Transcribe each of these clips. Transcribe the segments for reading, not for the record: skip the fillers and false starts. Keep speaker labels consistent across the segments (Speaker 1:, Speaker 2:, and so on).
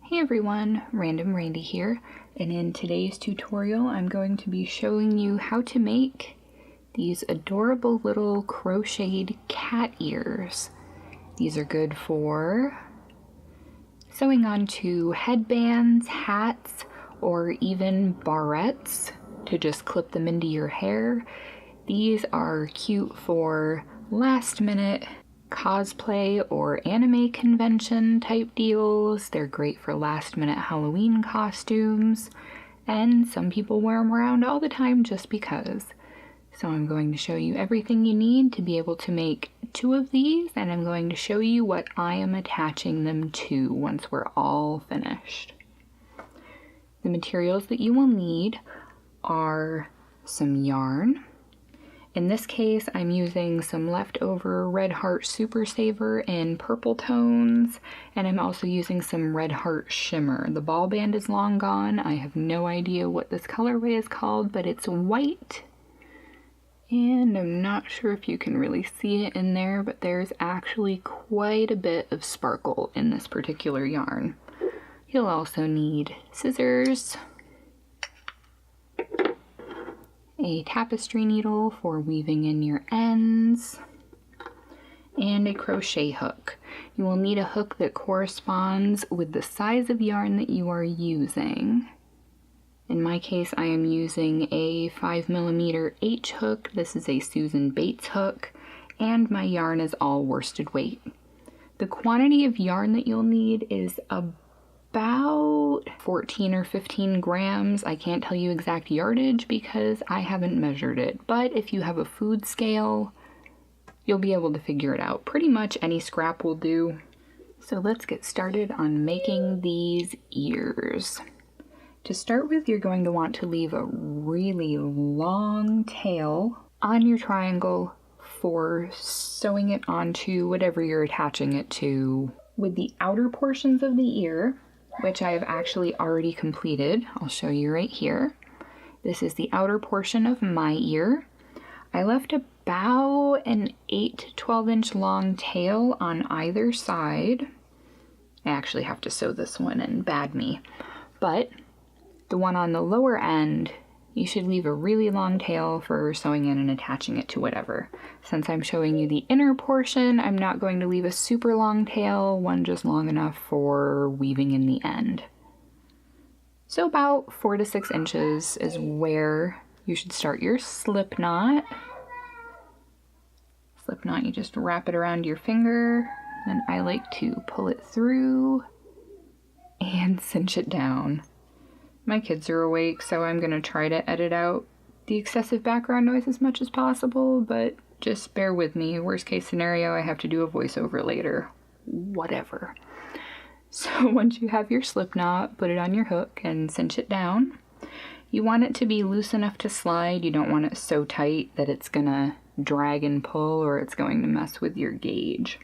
Speaker 1: Hey everyone, Random Randy here, and in today's tutorial I'm going to be showing you how to make these adorable little crocheted cat ears. These are good for sewing onto headbands, hats, or even barrettes to just clip them into your hair. These are cute for last minute cosplay or anime convention type deals. They're great for last minute Halloween costumes, and some people wear them around all the time just because. So I'm going to show you everything you need to be able to make 2 of these, and I'm going to show you what I am attaching them to once we're all finished. The materials that you will need are some yarn. In this case, I'm using some leftover Red Heart Super Saver in purple tones, and I'm also using some Red Heart Shimmer. The ball band is long gone. I have no idea what this colorway is called, but it's white, and I'm not sure if you can really see it in there, but there's actually quite a bit of sparkle in this particular yarn. You'll also need scissors, a tapestry needle for weaving in your ends, and a crochet hook. You will need a hook that corresponds with the size of yarn that you are using. In my case, I am using a 5mm H hook. This is a Susan Bates hook, and my yarn is all worsted weight. The quantity of yarn that you'll need is about 14 or 15 grams. I can't tell you exact yardage because I haven't measured it, but if you have a food scale, you'll be able to figure it out. Pretty much any scrap will do. So let's get started on making these ears. To start with, you're going to want to leave a really long tail on your triangle for sewing it onto whatever you're attaching it to. With the outer portions of the ear, which I have actually already completed, I'll show you right here. This is the outer portion of my ear. I left about an 8 to 12 inch long tail on either side. I actually have to sew this one in, bad me. But the one on the lower end, you should leave a really long tail for sewing in and attaching it to whatever. Since I'm showing you the inner portion, I'm not going to leave a super long tail, one just long enough for weaving in the end. So about 4 to 6 inches is where you should start your slip knot. Slip knot, you just wrap it around your finger, and I like to pull it through and cinch it down. My kids are awake, so I'm going to try to edit out the excessive background noise as much as possible, but just bear with me. Worst case scenario, I have to do a voiceover later. Whatever. So once you have your slip knot, put it on your hook and cinch it down. You want it to be loose enough to slide. You don't want it so tight that it's going to drag and pull or it's going to mess with your gauge.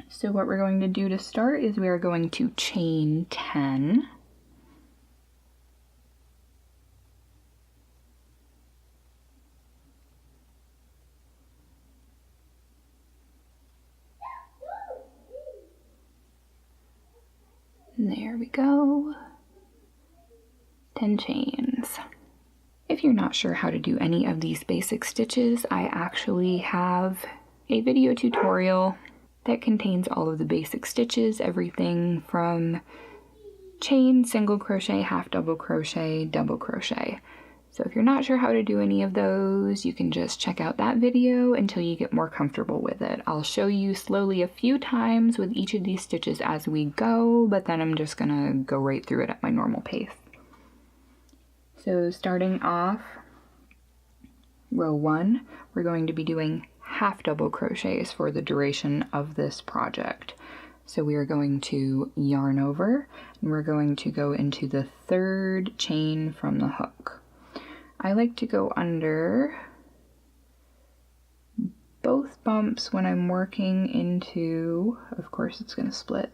Speaker 1: So what we're going to do to start is we are going to chain 10. There we go. 10 chains. If you're not sure how to do any of these basic stitches, I actually have a video tutorial that contains all of the basic stitches, everything from chain, single crochet, half double crochet, double crochet. So if you're not sure how to do any of those, you can just check out that video until you get more comfortable with it. I'll show you slowly a few times with each of these stitches as we go, but then I'm just gonna go right through it at my normal pace. So starting off row 1, we're going to be doing half double crochets for the duration of this project. So we are going to yarn over, and we're going to go into the 3rd chain from the hook. I like to go under both bumps when I'm working into, of course it's going to split,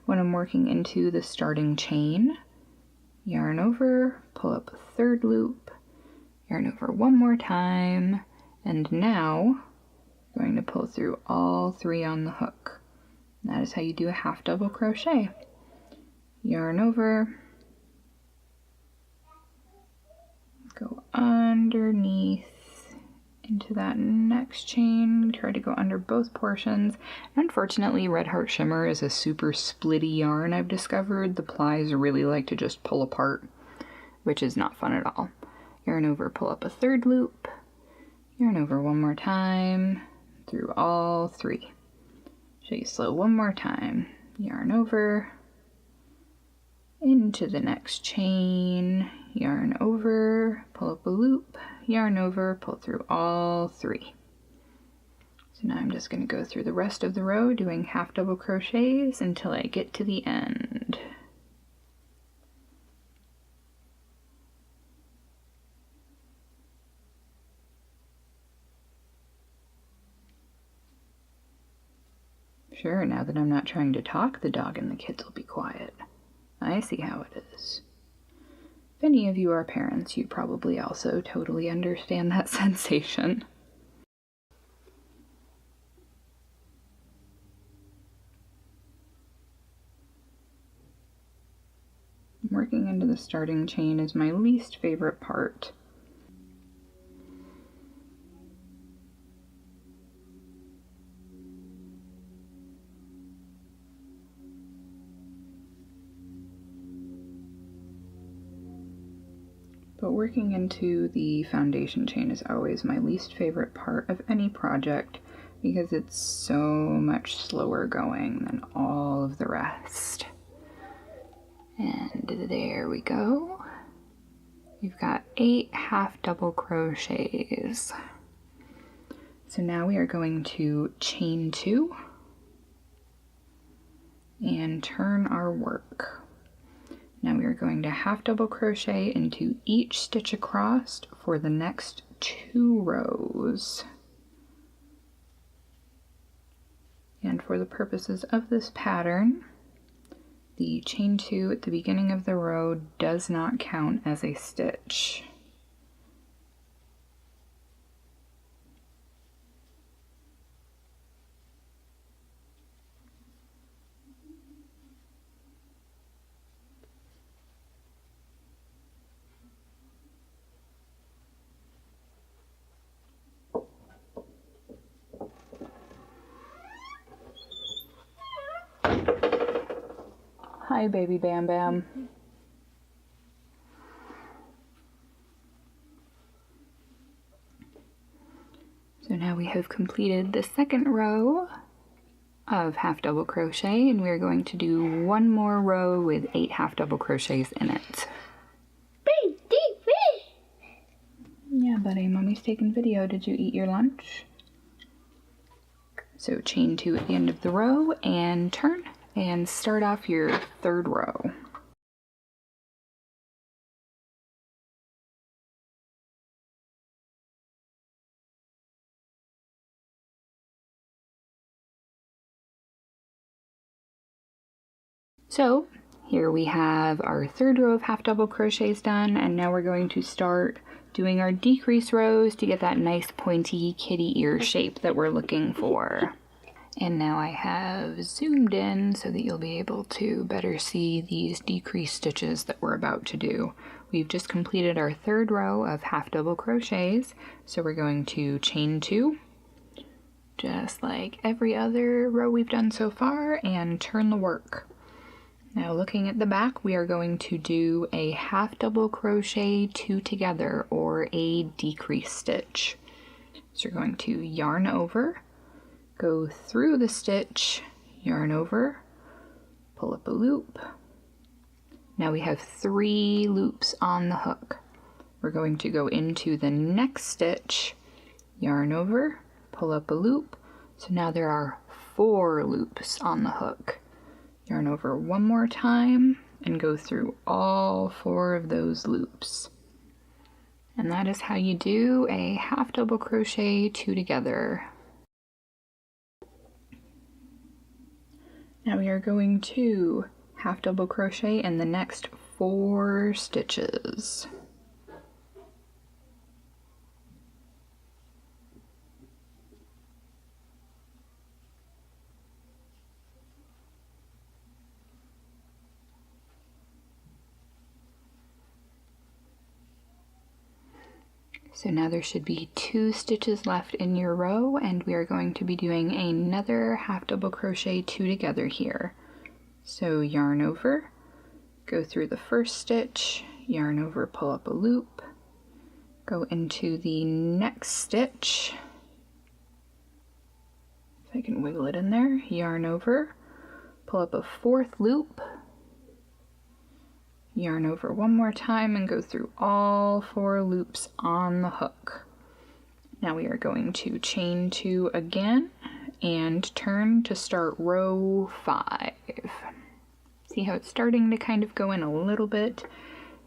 Speaker 1: when I'm working into the starting chain. Yarn over, pull up a 3rd loop, yarn over one more time, and now I'm going to pull through all 3 on the hook. That is how you do a half double crochet. yarn over, go underneath into that next chain, try to go under both portions. Unfortunately, Red Heart Shimmer is a super splitty yarn. I've discovered the plies really like to just pull apart, which is not fun at all. Yarn over, pull up a third loop, yarn over one more time through all three. Show you slow one more time. Yarn over into the next chain, yarn over, pull up a loop, yarn over, pull through all three. So now I'm just going to go through the rest of the row doing half double crochets until I get to the end. Sure, now that I'm not trying to talk, the dog and the kids will be quiet. I see how it is. If any of you are parents, you probably also totally understand that sensation. Working into the starting chain is my least favorite part. But working into the foundation chain is always my least favorite part of any project because it's so much slower going than all of the rest. And there we go. We've got 8 half double crochets. So now we are going to chain 2 and turn our work. Now we are going to half double crochet into each stitch across for the next 2 rows. And for the purposes of this pattern, the chain 2 at the beginning of the row does not count as a stitch. Hi, baby Bam Bam. So now we have completed the second row of half double crochet, and we're going to do one more row with 8 half double crochets in it. Yeah, buddy, mommy's taking video. Did you eat your lunch? So chain 2 at the end of the row and turn and start off your third row. So here we have our third row of half double crochets done, and now we're going to start doing our decrease rows to get that nice pointy kitty ear shape that we're looking for. And now I have zoomed in so that you'll be able to better see these decrease stitches that we're about to do. We've just completed our third row of half double crochets, so we're going to chain 2, just like every other row we've done so far, and turn the work. Now looking at the back, we are going to do a half double crochet 2 together, or a decrease stitch. So you're going to yarn over, go through the stitch, yarn over, pull up a loop. Now we have 3 loops on the hook. We're going to go into the next stitch, yarn over, pull up a loop. So now there are 4 loops on the hook. Yarn over one more time and go through all 4 of those loops. And that is how you do a half double crochet 2 together. Now we are going to half double crochet in the next 4 stitches. So now there should be 2 stitches left in your row, and we are going to be doing another half double crochet 2 together here. So yarn over, go through the first stitch, yarn over, pull up a loop, go into the next stitch. If I can wiggle it in there, yarn over, pull up a 4th loop, yarn over one more time and go through all 4 loops on the hook. Now we are going to chain 2 again and turn to start row 5. See how it's starting to kind of go in a little bit?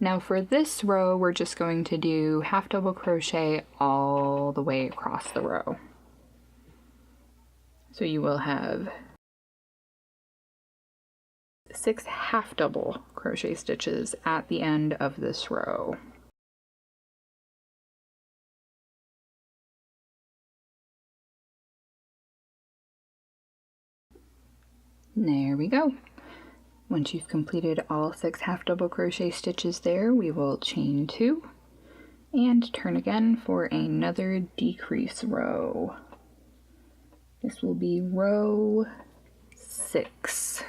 Speaker 1: Now for this row, we're just going to do half double crochet all the way across the row. So you will have 6 half double crochet stitches at the end of this row. There we go. Once you've completed all 6 half double crochet stitches there, we will chain 2 and turn again for another decrease row. This will be row 6.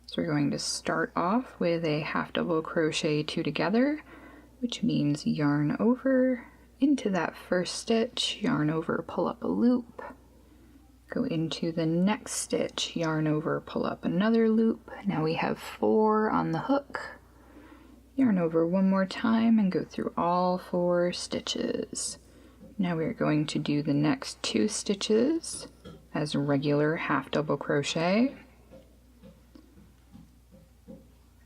Speaker 1: So we're going to start off with a half double crochet 2 together, which means yarn over into that first stitch, yarn over, pull up a loop, go into the next stitch, yarn over, pull up another loop. Now we have 4 on the hook, yarn over one more time and go through all 4 stitches. Now we are going to do the next 2 stitches as regular half double crochet.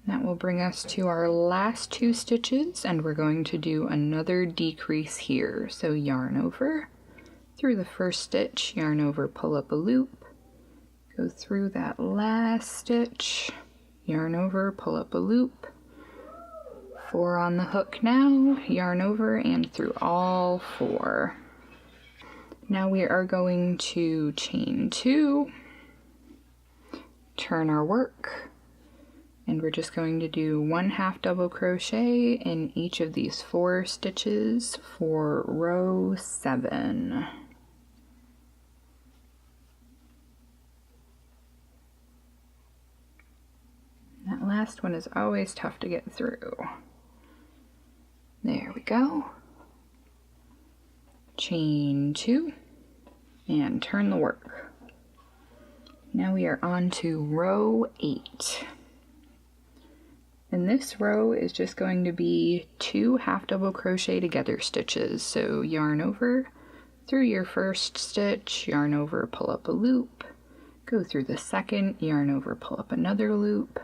Speaker 1: That will bring us to our last 2 stitches, and we're going to do another decrease here. So yarn over, through the first stitch, yarn over, pull up a loop, go through that last stitch, yarn over, pull up a loop, 4 on the hook now, yarn over and through all 4. Now we are going to chain 2, turn our work, and we're just going to do 1 half double crochet in each of these 4 stitches for row 7. That last one is always tough to get through. There we go. Chain 2 and turn the work. Now we are on to row 8. And this row is just going to be 2 half double crochet together stitches. So yarn over, through your first stitch, yarn over, pull up a loop, go through the second, yarn over, pull up another loop,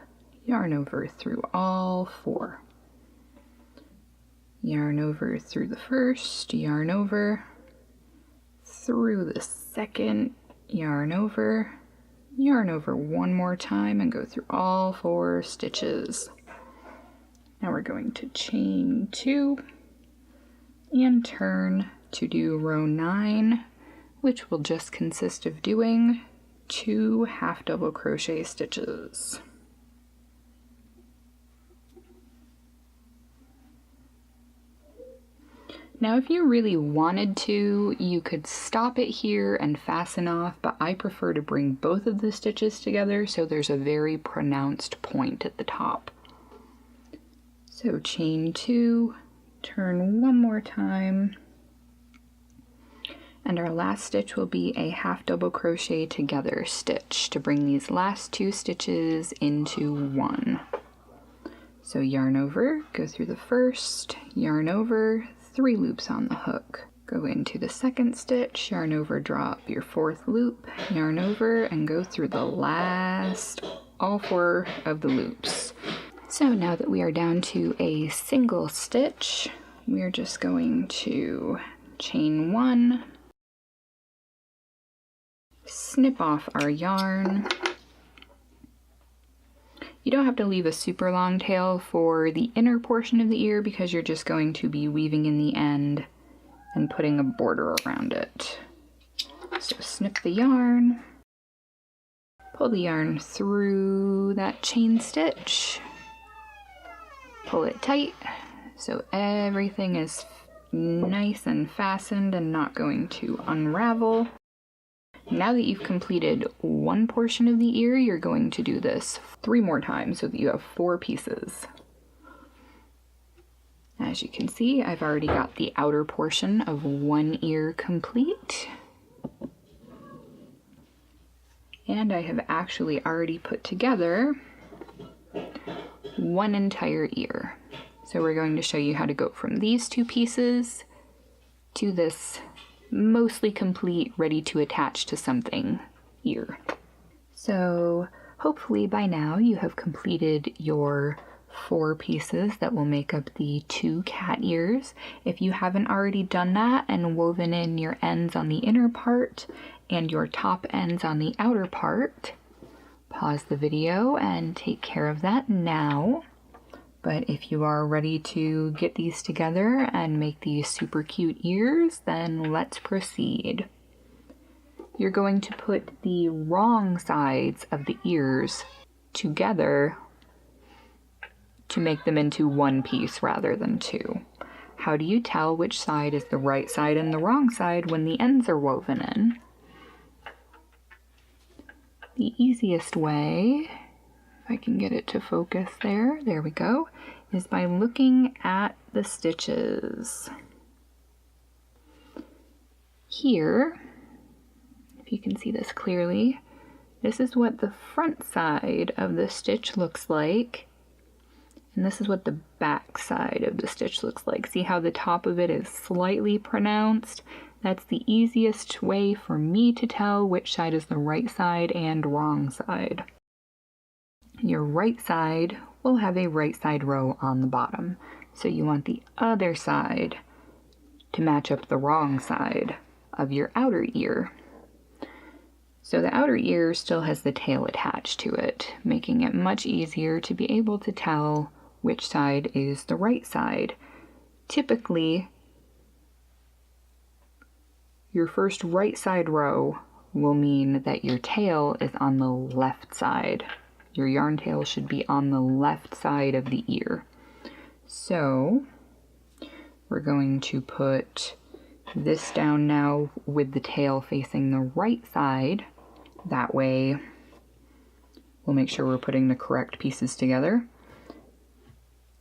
Speaker 1: yarn over through all 4. Yarn over through the first, yarn over, through the second, yarn over one more time and go through all 4 stitches. Now we're going to chain 2 and turn to do row 9, which will just consist of doing 2 half double crochet stitches. Now if you really wanted to, you could stop it here and fasten off, but I prefer to bring both of the stitches together so there's a very pronounced point at the top. So chain 2, turn one more time, and our last stitch will be a half double crochet together stitch to bring these last 2 stitches into one. So yarn over, go through the first, yarn over, 3 loops on the hook, go into the second stitch, yarn over, draw up your 4th loop, yarn over, and go through the last all 4 of the loops. So now that we are down to a single stitch, we are just going to chain 1, snip off our yarn. You don't have to leave a super long tail for the inner portion of the ear because you're just going to be weaving in the end and putting a border around it. So snip the yarn, pull the yarn through that chain stitch, pull it tight so everything is nice and fastened and not going to unravel. Now that you've completed one portion of the ear, you're going to do this 3 more times so that you have 4 pieces. As you can see, I've already got the outer portion of one ear complete. And I have actually already put together one entire ear. So we're going to show you how to go from these 2 pieces to this mostly complete, ready to attach to something ear. So hopefully by now you have completed your 4 pieces that will make up the 2 cat ears. If you haven't already done that and woven in your ends on the inner part and your top ends on the outer part, pause the video and take care of that now. But if you are ready to get these together and make these super cute ears, then let's proceed. You're going to put the wrong sides of the ears together to make them into one piece rather than 2. How do you tell which side is the right side and the wrong side when the ends are woven in? The easiest way, if I can get it to focus there we go, is by looking at the stitches. Here, if you can see this clearly, this is what the front side of the stitch looks like, and this is what the back side of the stitch looks like. See how the top of it is slightly pronounced? That's the easiest way for me to tell which side is the right side and wrong side. Your right side will have a right side row on the bottom, so you want the other side to match up the wrong side of your outer ear. So the outer ear still has the tail attached to it, making it much easier to be able to tell which side is the right side. Typically, your first right side row will mean that your tail is on the left side. Your yarn tail should be on the left side of the ear. So we're going to put this down now with the tail facing the right side. That way we'll make sure we're putting the correct pieces together.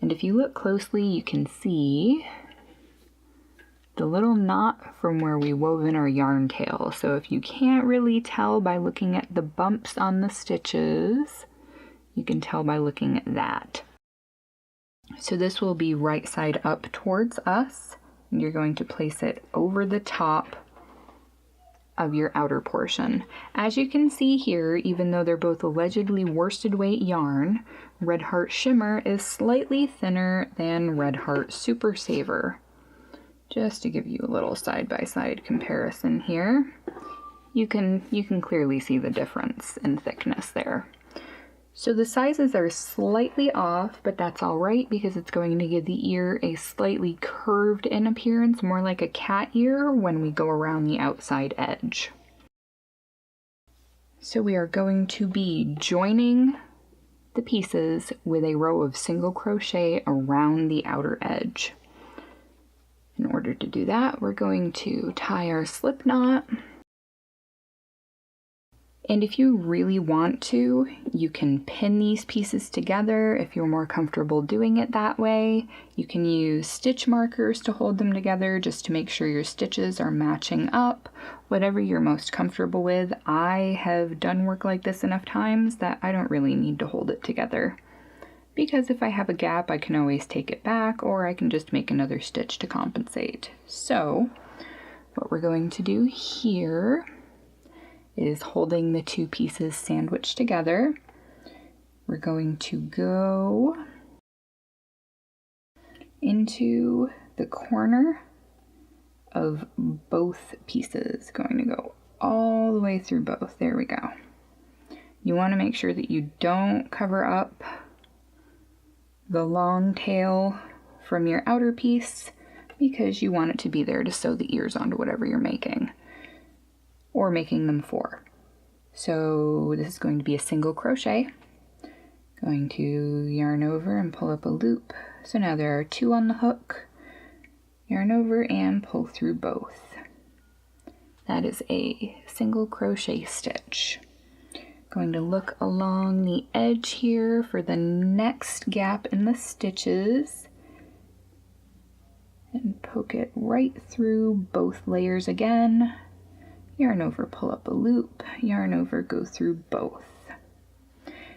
Speaker 1: And if you look closely, you can see the little knot from where we wove in our yarn tail. So if you can't really tell by looking at the bumps on the stitches, you can tell by looking at that. So this will be right side up towards us, and you're going to place it over the top of your outer portion. As you can see here, even though they're both allegedly worsted weight yarn, Red Heart Shimmer is slightly thinner than Red Heart Super Saver. Just to give you a little side-by-side comparison here, you can clearly see the difference in thickness there. So the sizes are slightly off, but that's all right because it's going to give the ear a slightly curved in appearance, more like a cat ear when we go around the outside edge. So we are going to be joining the pieces with a row of single crochet around the outer edge. In order to do that, we're going to tie our slip knot. And if you really want to, you can pin these pieces together if you're more comfortable doing it that way. You can use stitch markers to hold them together just to make sure your stitches are matching up. Whatever you're most comfortable with. I have done work like this enough times that I don't really need to hold it together, because if I have a gap, I can always take it back, or I can just make another stitch to compensate. So what we're going to do here is, holding the 2 pieces sandwiched together, we're going to go into the corner of both pieces. Going to go all the way through both. There we go. You want to make sure that you don't cover up the long tail from your outer piece, because you want it to be there to sew the ears onto whatever you're making or making them for. So this is going to be a single crochet. Going to yarn over and pull up a loop. So now there are 2 on the hook. yarn over and pull through both. That is a single crochet stitch. Going to look along the edge here for the next gap in the stitches and poke it right through both layers again. Yarn over, pull up a loop, yarn over, go through both.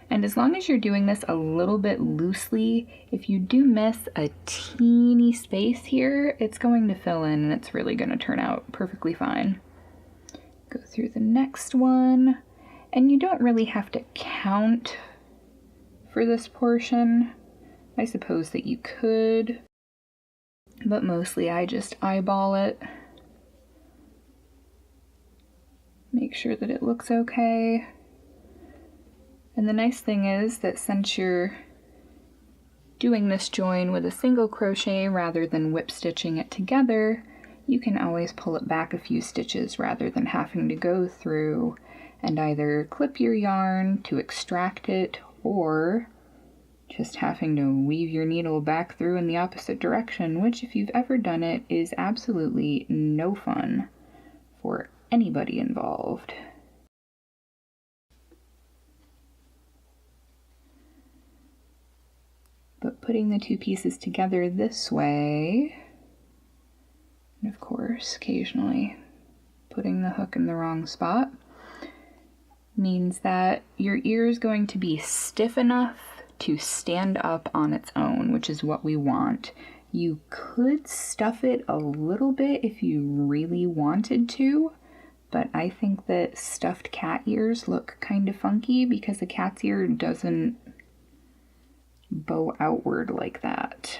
Speaker 1: And as long as you're doing this a little bit loosely, if you do miss a teeny space here, it's going to fill in and it's really going to turn out perfectly fine. Go through the next one, and you don't really have to count for this portion. I suppose that you could, but mostly I just eyeball it. Make sure that it looks okay. And the nice thing is that since you're doing this join with a single crochet rather than whip stitching it together, you can always pull it back a few stitches rather than having to go through and either clip your yarn to extract it or just having to weave your needle back through in the opposite direction, which if you've ever done it is absolutely no fun for anybody involved. But putting the two pieces together this way, and of course occasionally putting the hook in the wrong spot, means that your ear is going to be stiff enough to stand up on its own, which is what we want. You could stuff it a little bit if you really wanted to, but I think that stuffed cat ears look kind of funky because a cat's ear doesn't bow outward like that.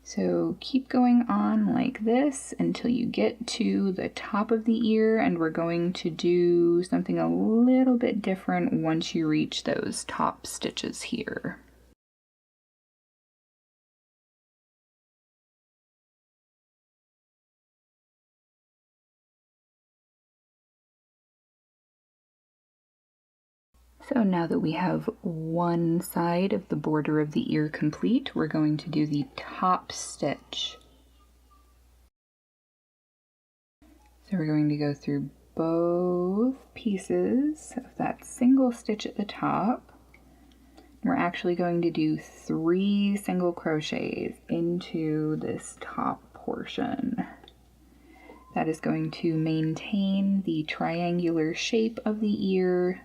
Speaker 1: So keep going on like this until you get to the top of the ear, and we're going to do something a little bit different once you reach those top stitches here. So now that we have one side of the border of the ear complete, we're going to do the top stitch. So we're going to go through both pieces of that single stitch at the top. We're actually going to do 3 single crochets into this top portion. That is going to maintain the triangular shape of the ear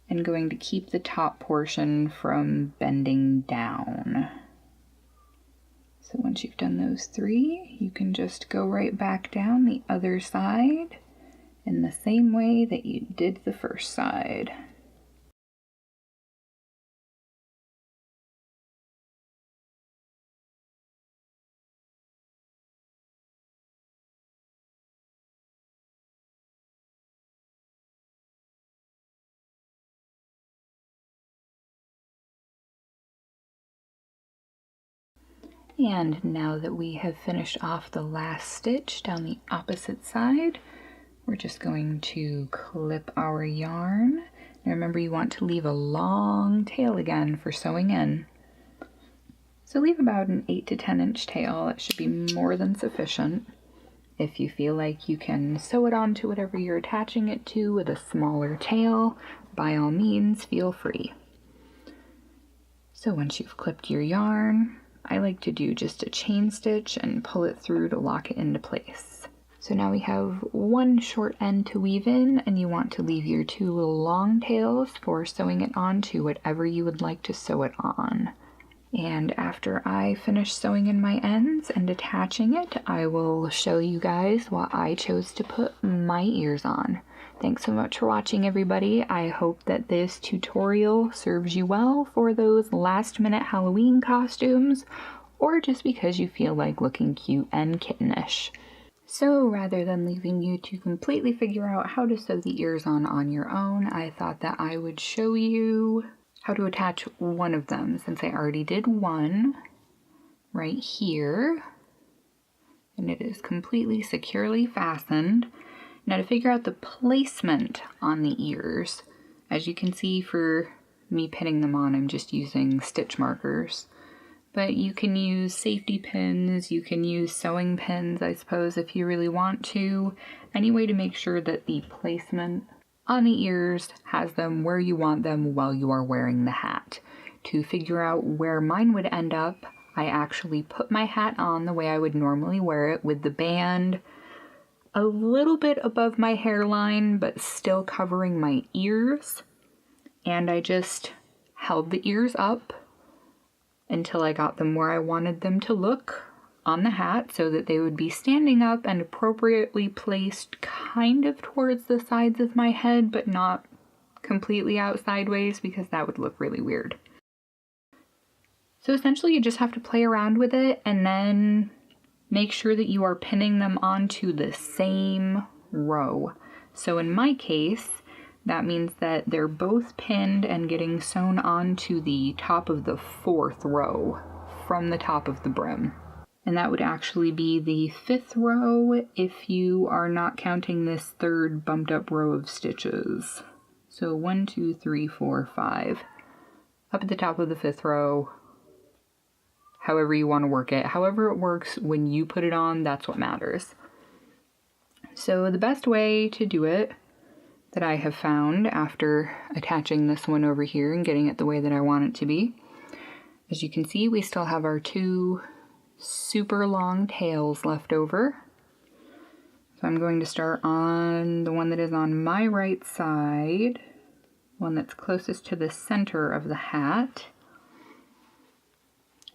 Speaker 1: and going to keep the top portion from bending down. So once you've done those 3, you can just go right back down the other side in the same way that you did the first side. And now that we have finished off the last stitch down the opposite side, we're just going to clip our yarn. Now remember, you want to leave a long tail again for sewing in. So leave about an 8 to 10 inch tail. That should be more than sufficient. If you feel like you can sew it onto whatever you're attaching it to with a smaller tail, by all means, feel free. So once you've clipped your yarn, I like to do just a chain stitch and pull it through to lock it into place. So now we have one short end to weave in, and you want to leave your 2 little long tails for sewing it onto whatever you would like to sew it on. And after I finish sewing in my ends and attaching it, I will show you guys what I chose to put my ears on. Thanks so much for watching, everybody. I hope that this tutorial serves you well for those last-minute Halloween costumes, or just because you feel like looking cute and kittenish. So rather than leaving you to completely figure out how to sew the ears on your own, I thought that I would show you how to attach one of them, since I already did one right here, and it is completely securely fastened. Now to figure out the placement on the ears, As you can see, for me pinning them on, I'm just using stitch markers. But you can use safety pins, you can use sewing pins, I suppose, if you really want to. Any way to make sure that the placement on the ears has them where you want them while you are wearing the hat. To figure out where mine would end up, I actually put my hat on the way I would normally wear it, with the band a little bit above my hairline but still covering my ears. And I just held the ears up until I got them where I wanted them to look on the hat, so that they would be standing up and appropriately placed kind of towards the sides of my head, but not completely out sideways, because that would look really weird. So essentially you just have to play around with it and then make sure that you are pinning them onto the same row. So in my case, that means that they're both pinned and getting sewn onto the top of the 4th row from the top of the brim. And that would actually be the 5th row if you are not counting this 3rd bumped up row of stitches. So 1, 2, 3, 4, 5. Up at the top of the 5th row, however you want to work it. However it works when you put it on, that's what matters. So the best way to do it that I have found after attaching this one over here and getting it the way that I want it to be, as you can see, we still have our 2 super long tails left over. So I'm going to start on the one that is on my right side, one that's closest to the center of the hat.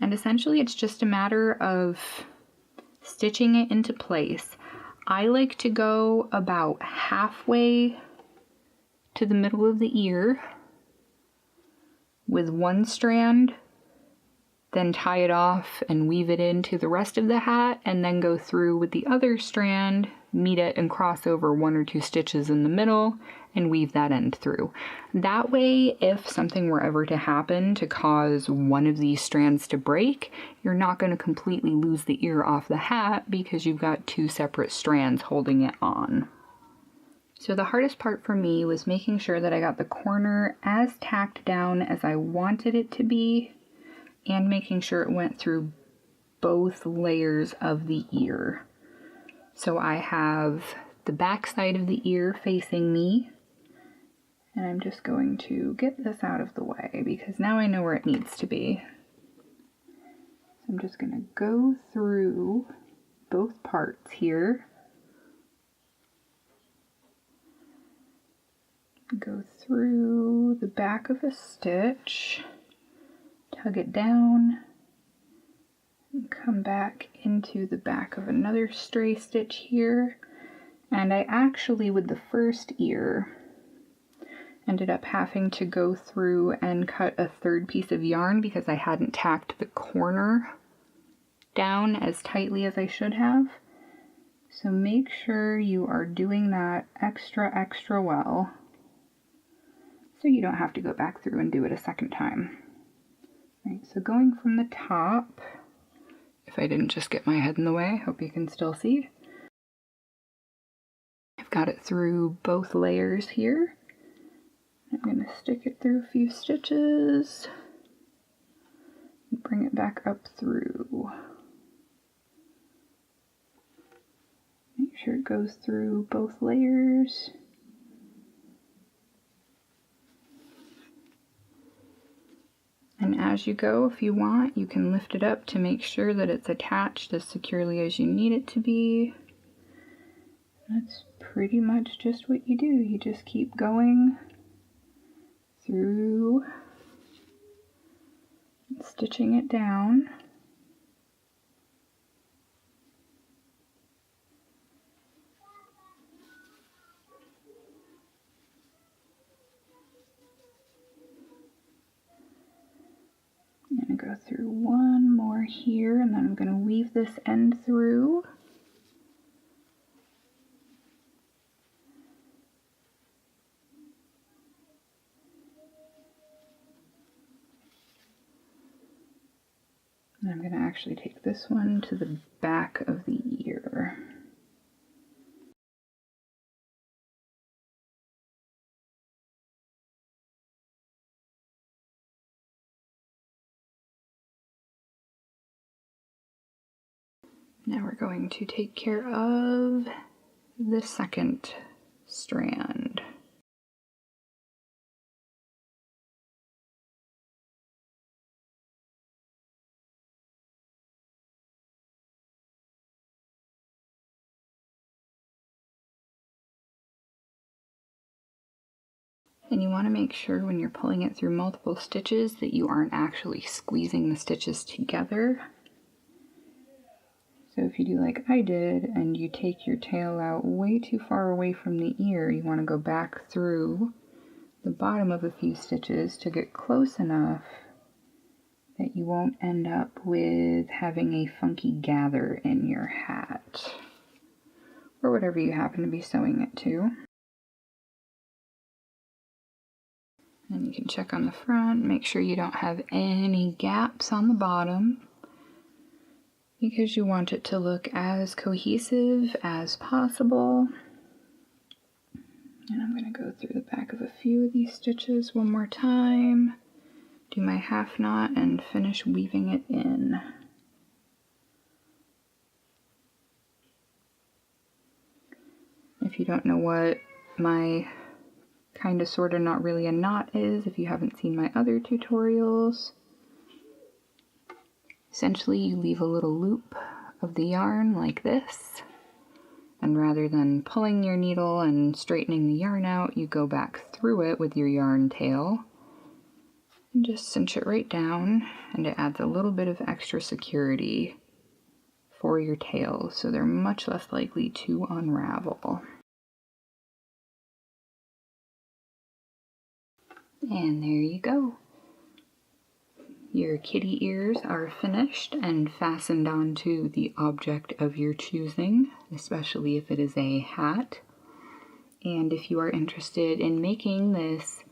Speaker 1: And essentially it's just a matter of stitching it into place. I like to go about halfway to the middle of the ear with one strand, then tie it off and weave it into the rest of the hat, and then go through with the other strand, meet it and cross over 1 or 2 stitches in the middle and weave that end through. That way, if something were ever to happen to cause one of these strands to break, you're not going to completely lose the ear off the hat because you've got 2 separate strands holding it on. So the hardest part for me was making sure that I got the corner as tacked down as I wanted it to be, and making sure it went through both layers of the ear. So I have the back side of the ear facing me, and I'm just going to get this out of the way because now I know where it needs to be. So I'm just going to go through both parts here. Go through the back of a stitch, tug it down, and come back into the back of another stray stitch here. And I actually, with the first ear, ended up having to go through and cut a 3rd piece of yarn because I hadn't tacked the corner down as tightly as I should have. So make sure you are doing that extra well, so you don't have to go back through and do it a second time. Right, so going from the top, if I didn't just get my head in the way, I hope you can still see. I've got it through both layers here. I'm going to stick it through a few stitches, and bring it back up through. Make sure it goes through both layers. And as you go, if you want, you can lift it up to make sure that it's attached as securely as you need it to be. That's pretty much just what you do. You just keep going through, stitching it down. I'm going to go through one more here, and then I'm going to weave this end through. And I'm going to actually take this one to the back of the ear. Now we're going to take care of the second strand. And you want to make sure when you're pulling it through multiple stitches that you aren't actually squeezing the stitches together. So if you do like I did and you take your tail out way too far away from the ear, you want to go back through the bottom of a few stitches to get close enough that you won't end up with having a funky gather in your hat or whatever you happen to be sewing it to. And you can check on the front, make sure you don't have any gaps on the bottom because you want it to look as cohesive as possible. And I'm going to go through the back of a few of these stitches one more time, do my half knot, and finish weaving it in. If you don't know what my kind of sort of not really a knot is, if you haven't seen my other tutorials, essentially you leave a little loop of the yarn like this, and rather than pulling your needle and straightening the yarn out, you go back through it with your yarn tail and just cinch it right down, and it adds a little bit of extra security for your tails, so they're much less likely to unravel. And there you go. Your kitty ears are finished and fastened onto the object of your choosing, especially if it is a hat. And if you are interested in making this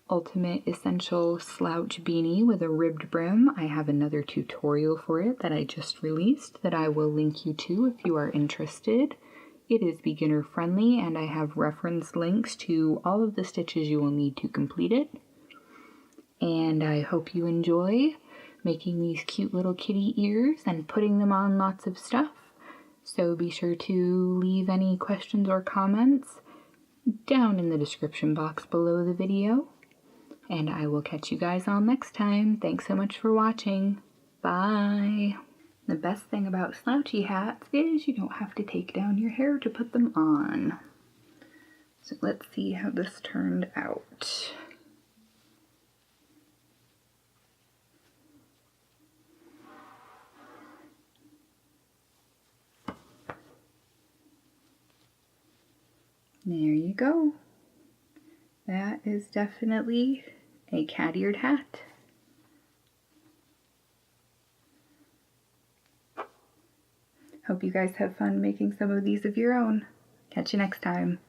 Speaker 1: ultimate essential slouch beanie with a ribbed brim, I have another tutorial for it that I just released that I will link you to if you are interested. It is beginner friendly, and I have reference links to all of the stitches you will need to complete it. And I hope you enjoy making these cute little kitty ears and putting them on lots of stuff. So be sure to leave any questions or comments down in the description box below the video. And I will catch you guys all next time. Thanks so much for watching. Bye! The best thing about slouchy hats is you don't have to take down your hair to put them on. So let's see how this turned out. There you go. That is definitely a cat-eared hat. Hope you guys have fun making some of these of your own. Catch you next time.